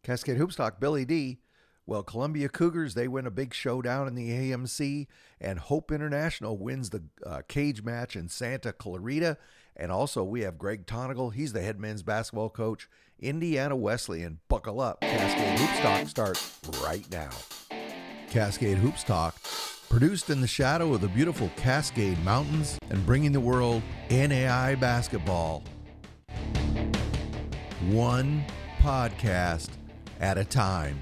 Cascade Hoops Talk, Billy D. Well, Columbia Cougars, they win a big showdown in the AMC, and Hope International wins the cage match in Santa Clarita. And also, we have Greg Tonagel. He's the head men's basketball coach, Indiana Wesleyan. Buckle up. Cascade Hoops Talk starts right now. Cascade Hoops Talk, produced in the shadow of the beautiful Cascade Mountains and bringing the world NAIA basketball. One podcast at a time.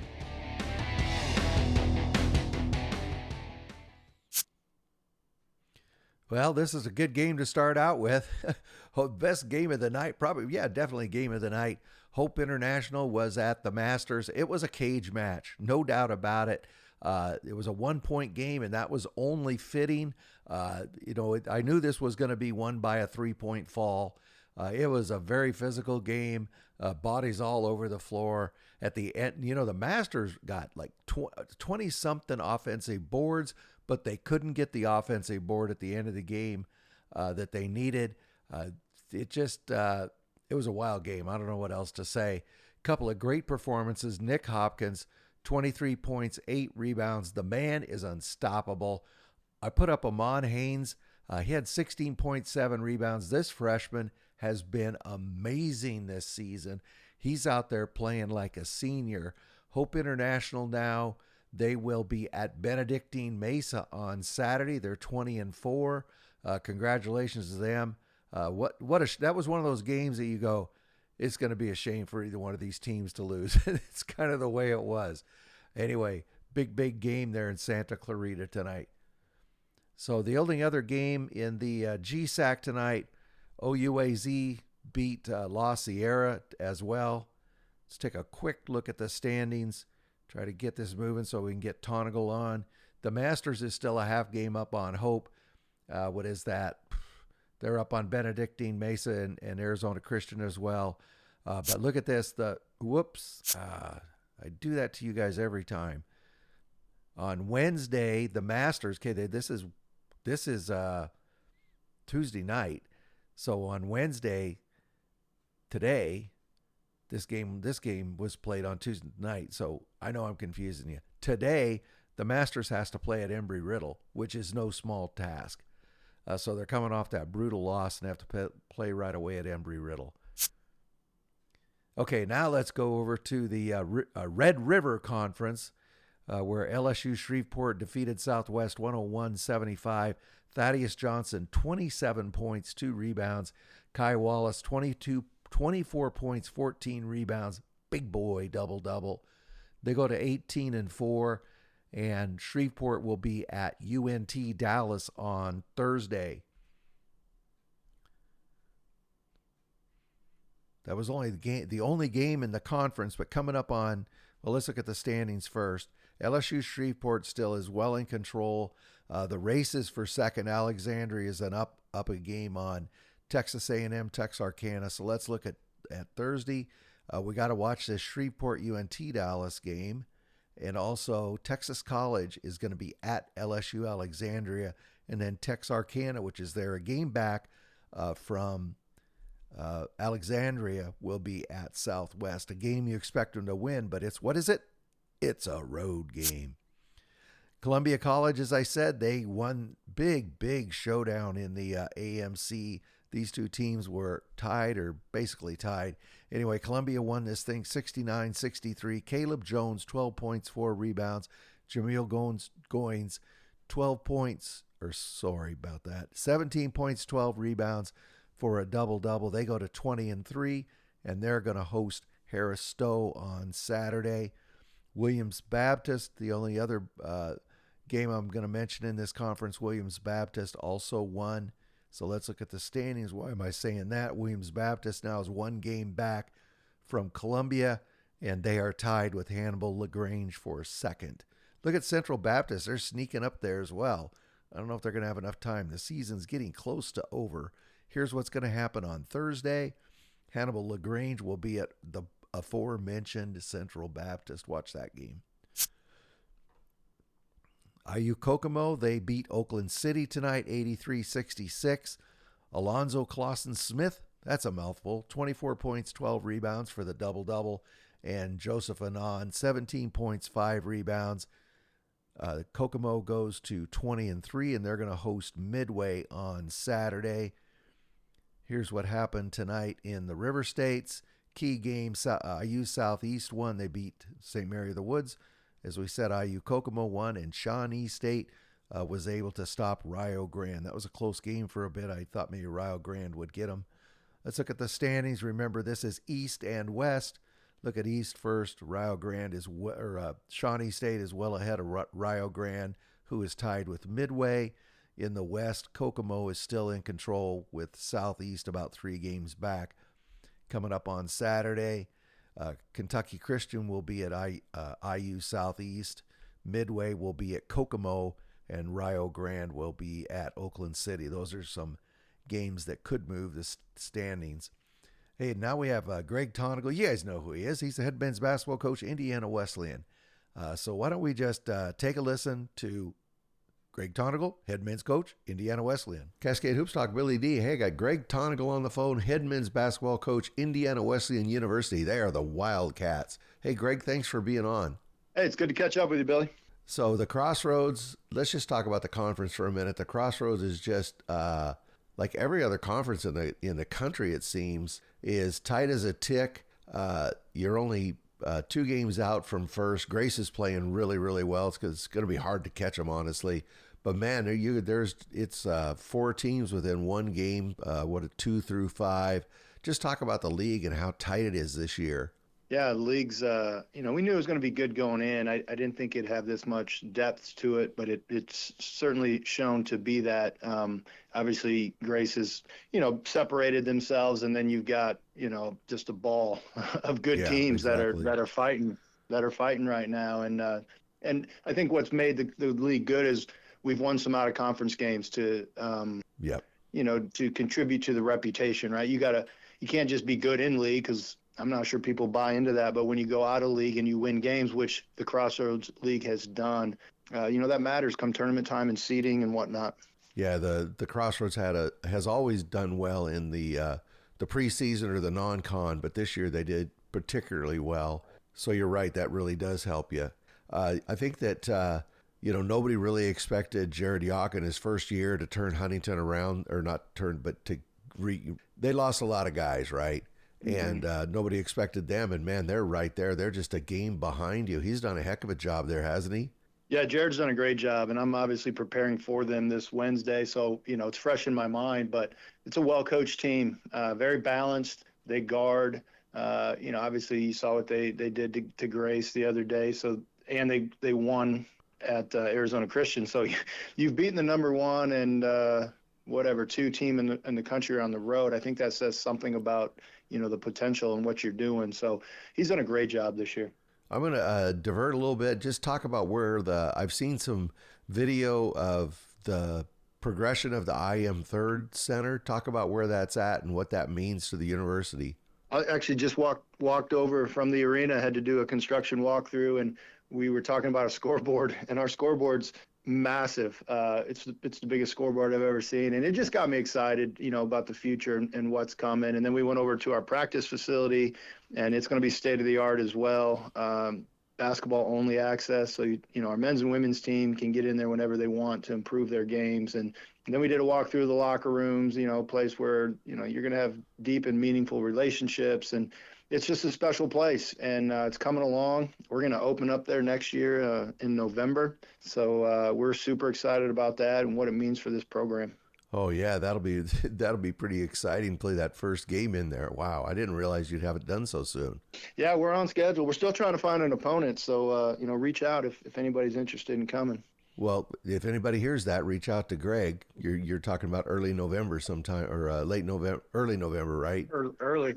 Well, this is a good game to start out with. Best game of the night, probably, definitely game of the night. Hope International was at the Masters. It was a cage match, no doubt about it. It was a 1-point game, and that was only fitting. I knew this was going to be won by a 3-point fall. It was a very physical game, bodies all over the floor. At the end, the Masters got like 20-something offensive boards, but they couldn't get the offensive board at the end of the game that they needed. It was a wild game. I don't know what else to say. Couple of great performances. Nick Hopkins, 23 points, 8 rebounds. The man is unstoppable. I put up Amon Haynes. He had 16.7 rebounds. This freshman has been amazing this season. He's out there playing like a senior. Hope International now, they will be at Benedictine Mesa on Saturday. They're 20-4. Congratulations to them. That was one of those games that you go, it's going to be a shame for either one of these teams to lose. It's kind of the way it was. Anyway, big game there in Santa Clarita tonight. So the only other game in the GSAC tonight, OUAZ beat La Sierra as well. Let's take a quick look at the standings. Try to get this moving so we can get Tonagel on. The Masters is still a half game up on Hope. What is that? They're up on Benedictine Mesa and Arizona Christian as well. But look at this. I do that to you guys every time. On Wednesday, the Masters. Okay, this is Tuesday night. So on Wednesday, today, this game was played on Tuesday night. So I know I'm confusing you. Today, the Masters has to play at Embry-Riddle, which is no small task. So they're coming off that brutal loss and have to play right away at Embry-Riddle. Okay, now let's go over to the Red River Conference, where LSU Shreveport defeated Southwest 101-75. Thaddeus Johnson, 27 points, 2 rebounds. Kai Wallace, 24 points, 14 rebounds. Big boy, double-double. They go to 18-4, and Shreveport will be at UNT Dallas on Thursday. That was the only game in the conference, but coming up on, well, let's look at the standings first. LSU Shreveport still is well in control. The races for second. Alexandria is an up a game on Texas A&M, Texarkana. So let's look at Thursday. We got to watch this Shreveport UNT Dallas game. And also Texas College is going to be at LSU Alexandria. And then Texarkana, which is there a game back from Alexandria, will be at Southwest. A game you expect them to win, but what is it? It's a road game. Columbia College, as I said, they won big showdown in the AMC. These two teams were tied or basically tied. Anyway, Columbia won this thing 69-63. Caleb Jones, 12 points, 4 rebounds. Jameel Goins, 17 points, 12 rebounds for a double-double. They go to 20-3, and they're going to host Harris Stowe on Saturday. Williams Baptist, the only other game I'm going to mention in this conference, Williams Baptist also won. So let's look at the standings. Why am I saying that? Williams Baptist now is 1 game back from Columbia, and they are tied with Hannibal LaGrange for second. Look at Central Baptist. They're sneaking up there as well. I don't know if they're going to have enough time. The season's getting close to over. Here's what's going to happen on Thursday. Hannibal LaGrange will be at the aforementioned Central Baptist. Watch that game. IU Kokomo, they beat Oakland City tonight, 83-66. Alonzo Clausen Smith, that's a mouthful, 24 points, 12 rebounds for the double-double. and Joseph Anand, 17 points, 5 rebounds. Kokomo goes to 20-3, and they're going to host Midway on Saturday. Here's what happened tonight in the River States. Key game, IU Southeast won. They beat St. Mary of the Woods. As we said, IU Kokomo won, and Shawnee State was able to stop Rio Grande. That was a close game for a bit. I thought maybe Rio Grande would get them. Let's look at the standings. Remember, this is East and West. Look at East first. Rio Grande Shawnee State is well ahead of Rio Grande, who is tied with Midway. In the West, Kokomo is still in control with Southeast about 3 games back. Coming up on Saturday, Kentucky Christian will be at IU Southeast. Midway will be at Kokomo, and Rio Grande will be at Oakland City. Those are some games that could move the standings. Hey, now we have Greg Tonagel. You guys know who he is. He's the head men's basketball coach, Indiana Wesleyan. So why don't we just take a listen to Greg Tonagel, head men's coach, Indiana Wesleyan. Cascade Hoops Talk, Billy D. Hey, I got Greg Tonagel on the phone, head men's basketball coach, Indiana Wesleyan University. They are the Wildcats. Hey, Greg, thanks for being on. Hey, it's good to catch up with you, Billy. So the Crossroads, let's just talk about the conference for a minute. The Crossroads is just like every other conference in the country, it seems, is tight as a tick. You're only 2 games out from first. Grace is playing really, really well. It's going to be hard to catch them, honestly. But man, it's 4 teams within 1 game. 2 through 5. Just talk about the league and how tight it is this year. Yeah, the league's, we knew it was going to be good going in. I didn't think it'd have this much depth to it, but it's certainly shown to be that. Obviously, Grace has, separated themselves, and then you've got, just a ball of good teams exactly. that are fighting right now. And I think what's made the league good is we've won some out of conference games to, to contribute to the reputation, right? You can't just be good in league, because I'm not sure people buy into that, but when you go out of league and you win games, which the Crossroads League has done, that matters come tournament time and seeding and whatnot. Yeah, the Crossroads has always done well in the preseason or the non-con, but this year they did particularly well. So you're right, that really does help you. I think that nobody really expected Jared Yock in his first year to turn Huntington around, or not turn, but they lost a lot of guys, right? And nobody expected them, and man, they're right there. They're just a game behind you. He's done a heck of a job there, hasn't he? Yeah, Jared's done a great job, and I'm obviously preparing for them this Wednesday, so it's fresh in my mind. But it's a well-coached team, very balanced. They guard. Obviously you saw what they did to Grace the other day. So and they won at Arizona Christian. So you've beaten the number 1 and 2 team in the country on the road. I think that says something about the potential and what you're doing. So he's done a great job this year. I'm going to divert a little bit. Just talk about where I've seen some video of the progression of the IM Third Center. Talk about where that's at and what that means to the university. I actually just walked over from the arena, had to do a construction walkthrough, and we were talking about a scoreboard, and our scoreboard's massive. It's the biggest scoreboard I've ever seen, and it just got me excited, about the future and what's coming. And then we went over to our practice facility, and it's going to be state of the art as well. Basketball only access, so our men's and women's team can get in there whenever they want to improve their games. And then we did a walk through the locker rooms, a place where you're going to have deep and meaningful relationships, and it's just a special place, and it's coming along. We're going to open up there next year in November. So we're super excited about that and what it means for this program. Oh yeah, that'll be pretty exciting. Play that first game in there. Wow, I didn't realize you'd have it done so soon. Yeah, we're on schedule. We're still trying to find an opponent. So reach out if anybody's interested in coming. Well, if anybody hears that, reach out to Greg. You're talking about early November sometime, or late November, early November, right? Early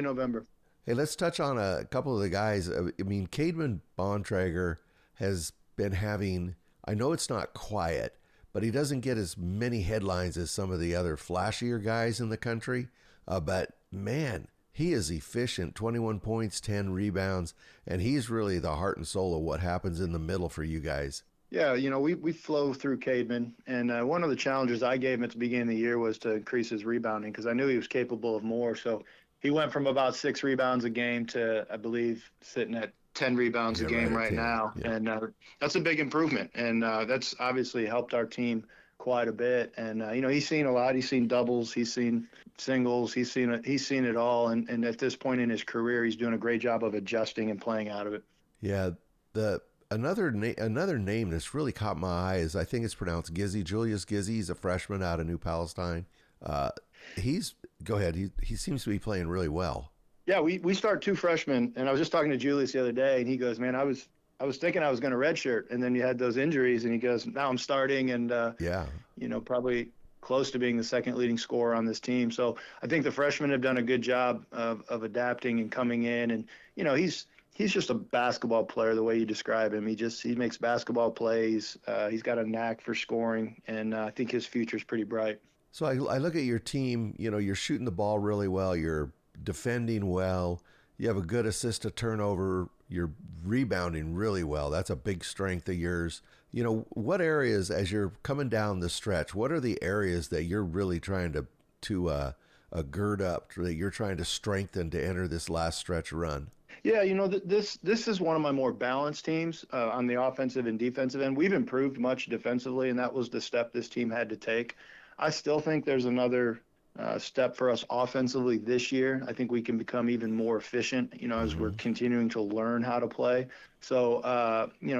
November. Hey, let's touch on a couple of the guys. I mean, Cademan Bontrager has been having, I know it's not quiet, but he doesn't get as many headlines as some of the other flashier guys in the country. But man, he is efficient, 21 points, 10 rebounds, and he's really the heart and soul of what happens in the middle for you guys. Yeah, we flow through Cademan, and one of the challenges I gave him at the beginning of the year was to increase his rebounding, because I knew he was capable of more. So he went from about 6 rebounds a game to, I believe, sitting at 10 rebounds a game right now. Yeah. And that's a big improvement. And that's obviously helped our team quite a bit. And, he's seen a lot. He's seen doubles. He's seen singles. He's seen it all. And at this point in his career, he's doing a great job of adjusting and playing out of it. Yeah. Another name that's really caught my eye is, I think it's pronounced Gizzy, Julius Gizzy. He's a freshman out of New Palestine. Go ahead. He seems to be playing really well. Yeah, we start 2 freshmen, and I was just talking to Julius the other day, and he goes, "Man, I was thinking I was going to redshirt, and then you had those injuries," and he goes, "Now I'm starting, and probably close to being the second leading scorer on this team." So I think the freshmen have done a good job of adapting and coming in, and he's just a basketball player the way you describe him. He makes basketball plays. He's got a knack for scoring, and I think his future is pretty bright. So I look at your team. You're shooting the ball really well. You're defending well. You have a good assist to turnover. You're rebounding really well. That's a big strength of yours. What areas, as you're coming down the stretch, what are the areas that you're really trying to gird up, that you're trying to strengthen to enter this last stretch run? Yeah, this is one of my more balanced teams on the offensive and defensive end. We've improved much defensively, and that was the step this team had to take. I still think there's another step for us offensively this year. I think we can become even more efficient, as we're continuing to learn how to play. So,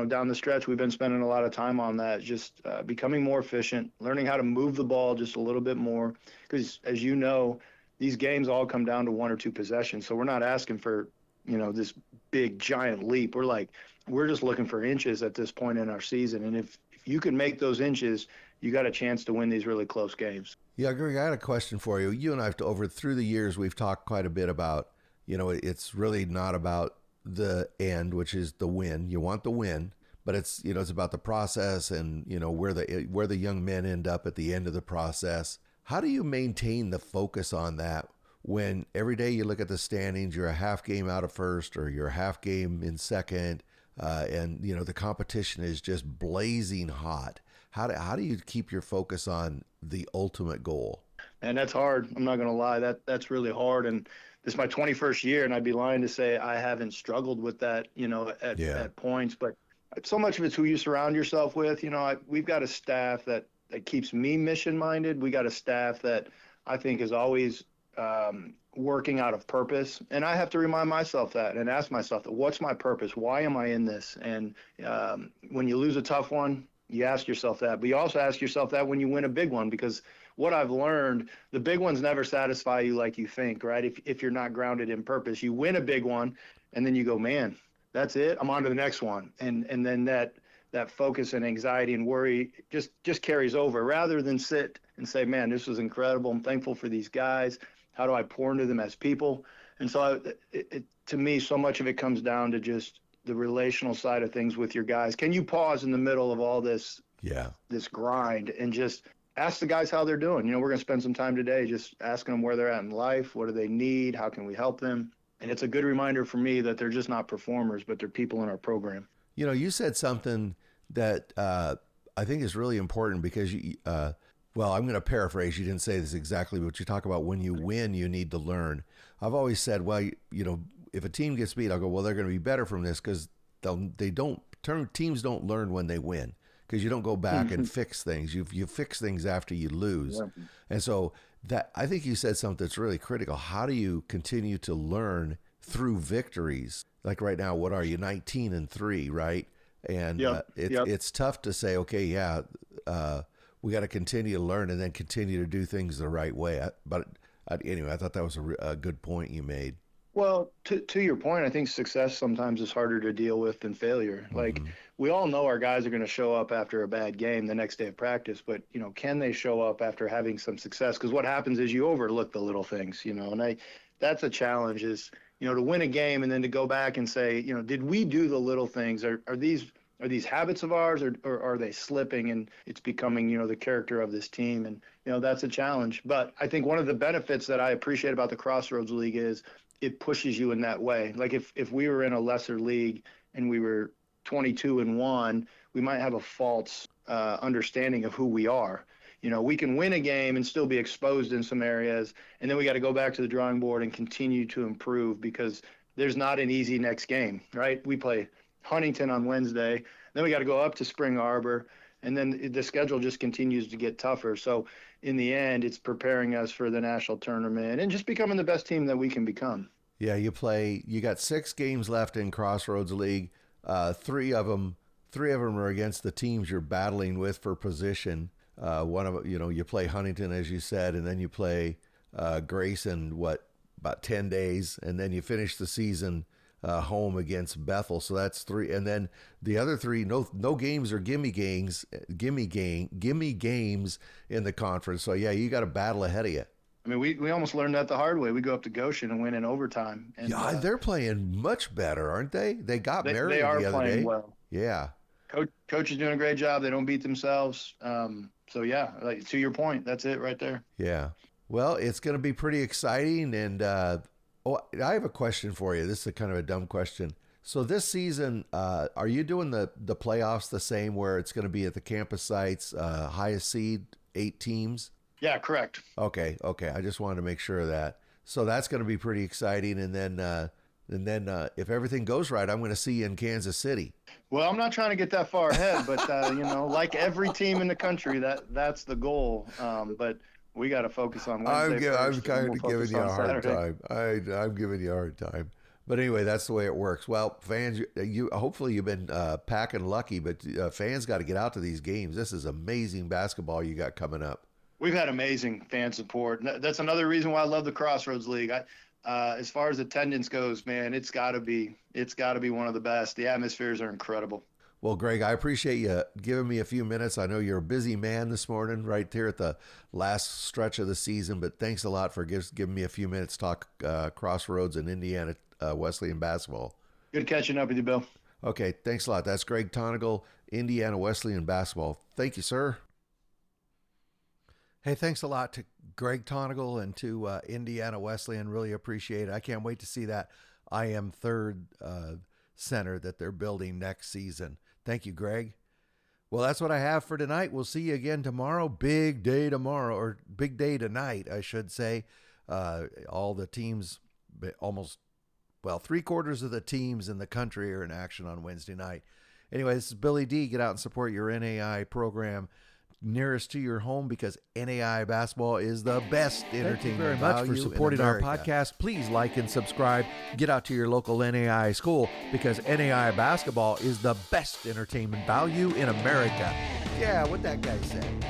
down the stretch, we've been spending a lot of time on that, just becoming more efficient, learning how to move the ball just a little bit more. Because, as you know, these games all come down to 1 or 2 possessions. So we're not asking for, this big, giant leap. We're just looking for inches at this point in our season. And if you can make those inches, you got a chance to win these really close games. Yeah, Greg, I got a question for you. You and I have through the years, we've talked quite a bit about, it's really not about the end, which is the win. You want the win, but it's about the process and, where the young men end up at the end of the process. How do you maintain the focus on that when every day you look at the standings, you're a half game out of first or you're a half game in second, and, the competition is just blazing hot? How do you keep your focus on the ultimate goal? And that's hard. I'm not going to lie. That's really hard. And this is my 21st year, and I'd be lying to say I haven't struggled with that, at points. But so much of it's who you surround yourself with. We've got a staff that keeps me mission-minded. We got a staff that I think is always working out of purpose. And I have to remind myself that and ask myself that, what's my purpose? Why am I in this? And when you lose a tough one, you ask yourself that, but you also ask yourself that when you win a big one, because what I've learned, the big ones never satisfy you like you think, right? If you're not grounded in purpose, you win a big one and then you go, man, that's it. I'm on to the next one. And then that focus and anxiety and worry just carries over, rather than sit and say, man, this was incredible. I'm thankful for these guys. How do I pour into them as people? And so to me, so much of it comes down to just the relational side of things with your guys. Can you pause in the middle of all this grind and just ask the guys how they're doing? We're going to spend some time today just asking them where they're at in life. What do they need? How can we help them? And it's a good reminder for me that they're just not performers, but they're people in our program. You said something that I think is really important, because I'm going to paraphrase. You didn't say this exactly, but you talk about when you win, you need to learn. I've always said, if a team gets beat, I'll go, well, they're going to be better from this, because teams don't learn when they win, because you don't go back and fix things. You fix things after you lose. Yeah. And so that, I think you said something that's really critical. How do you continue to learn through victories? Like right now, what are you, 19-3, right? And it's tough to say, okay, we got to continue to learn and then continue to do things the right way. But anyway, I thought that was a good point you made. Well, to your point, I think success sometimes is harder to deal with than failure. Like, we all know our guys are going to show up after a bad game the next day of practice, but, can they show up after having some success? Because what happens is you overlook the little things, and that's a challenge, is, to win a game and then to go back and say, did we do the little things? Are these habits of ours, or are they slipping and it's becoming, the character of this team? And, that's a challenge. But I think one of the benefits that I appreciate about the Crossroads League is it pushes you in that way. Like if we were in a lesser league and we were 22-1, we might have a false understanding of who we are. we can win a game and still be exposed in some areas. And then we got to go back to the drawing board and continue to improve, because there's not an easy next game, right? We play Huntington on Wednesday. Then we got to go up to Spring Arbor. And then the schedule just continues to get tougher. So in the end, it's preparing us for the national tournament and just becoming the best team that we can become. Yeah, you got 6 games left in Crossroads League. Three of them are against the teams you're battling with for position. One of you play Huntington, as you said, and then you play Grayson, about 10 days, and then you finish the season home against Bethel. So that's 3, and then the other 3, no games or gimme games in the conference. So yeah, you got a battle ahead of you. I mean, we almost learned that the hard way. We go up to Goshen and win in overtime. And, yeah, they're playing much better, aren't they? They got married they are the other playing day. Well. Yeah. Coach is doing a great job. They don't beat themselves. So yeah, like, to your point, that's it right there. Yeah. Well, it's going to be pretty exciting. And I have a question for you. This is kind of a dumb question. So this season, are you doing the playoffs the same, where it's going to be at the campus sites, highest seed, 8 teams? Yeah, correct. Okay. I just wanted to make sure of that. So that's going to be pretty exciting. And then if everything goes right, I'm going to see you in Kansas City. Well, I'm not trying to get that far ahead, but like every team in the country, that's the goal. But we got to focus on Wednesday. I'm kind of giving you a hard time. I'm giving you a hard time. But anyway, that's the way it works. Well, fans, you hopefully you've been packing lucky, but fans got to get out to these games. This is amazing basketball you got coming up. We've had amazing fan support. That's another reason why I love the Crossroads League. As far as attendance goes, man, it's got to be one of the best. The atmospheres are incredible. Well, Greg, I appreciate you giving me a few minutes. I know you're a busy man this morning, right there at the last stretch of the season, but thanks a lot for giving me a few minutes to talk Crossroads and Indiana Wesleyan basketball. Good catching up with you, Bill. Okay, thanks a lot. That's Greg Tonagel, Indiana Wesleyan basketball. Thank you, sir. Hey, thanks a lot to Greg Tonagel and to Indiana Wesleyan. Really appreciate it. I can't wait to see that I Am Third center that they're building next season. Thank you, Greg. Well, that's what I have for tonight. We'll see you again tomorrow. Big day tomorrow, or big day tonight, I should say. All the teams, almost, 3/4 of the teams in the country are in action on Wednesday night. Anyway, this is Billy D. Get out and support your NAIA program nearest to your home, because NAIA basketball is the best entertainment. Thank you very much for supporting our podcast. Please like and subscribe. Get out to your local NAIA school, because NAIA basketball is the best entertainment value in America. Yeah, what that guy said.